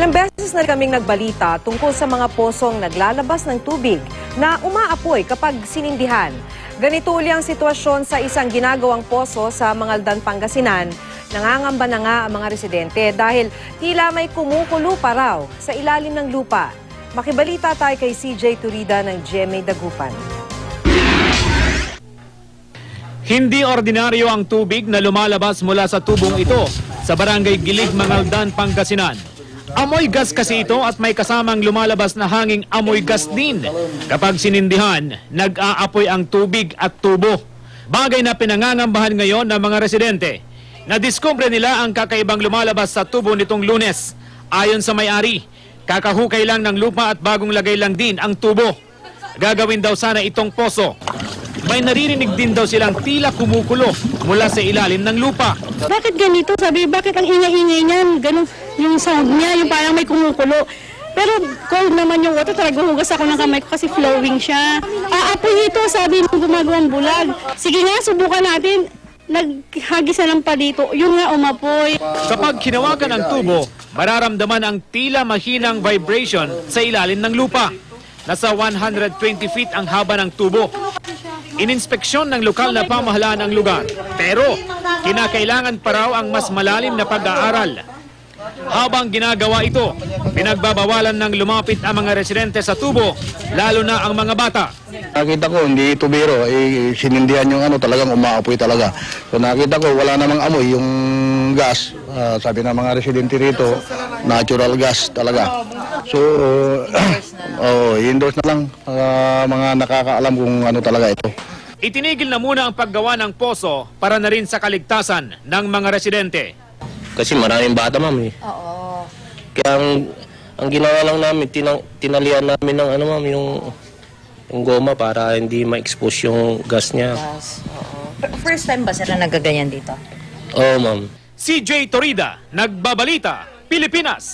Ilang beses na kaming nagbalita tungkol sa mga posong naglalabas ng tubig na umaapoy kapag sinindihan. Ganito uli ang sitwasyon sa isang ginagawang poso sa Mangaldan, Pangasinan. Nangangamba na nga ang mga residente dahil tila may kumukulo pa raw sa ilalim ng lupa. Makibalita tayo kay CJ Turida ng GMA Dagupan. Hindi ordinaryo ang tubig na lumalabas mula sa tubong ito sa Barangay Gilig, Mangaldan, Pangasinan. Amoy gas kasi ito at may kasamang lumalabas na hanging amoy gas din. Kapag sinindihan, nag-aapoy ang tubig at tubo. Bagay na pinangangambahan ngayon ng mga residente. Nadiskubre nila ang kakaibang lumalabas sa tubo nitong Lunes. Ayon sa may-ari, kakahukay lang ng lupa at bagong lagay lang din ang tubo. Gagawin daw sana itong poso. May naririnig din daw silang tila kumukulo mula sa ilalim ng lupa. Bakit ganito? Sabi, bakit ang ingay-ingay niyan? Ganun yung sound niya, yung parang may kumukulo. Pero cold naman yung water, talaga hugas ako ng kamay ko kasi flowing siya. Aapoy ito, sabi nung gumagawang bulag. Sige nga, subukan natin. Naghagis na lang pa dito, yun nga umapoy. Kapag hinawakan ang tubo, mararamdaman ang tila mahinang vibration sa ilalim ng lupa. Nasa 120 feet ang haba ng tubo. Ininspeksyon ng lokal na pamahalaan ang lugar, pero kinakailangan pa raw ang mas malalim na pag-aaral. Habang ginagawa ito, pinagbabawalan ng lumapit ang mga residente sa tubo, lalo na ang mga bata. Nakita ko, hindi ito biro, sinindihan yung talagang umaapoy talaga. So nakita ko, wala namang amoy, yung gas, sabi ng mga residente rito, natural gas talaga. So, indoors na lang, mga nakakaalam kung ano talaga ito. Itinigil na muna ang paggawa ng poso para na rin sa kaligtasan ng mga residente. Kasi maraming bata, ma'am. Oo. Kaya ang ginawa lang namin, tinalian namin ng ma'am, yung goma para hindi ma-expose yung gas niya. Yes, oo. First time ba sila nagaganyan dito? Oo, ma'am. CJ Turida, Nagbabalita, Pilipinas.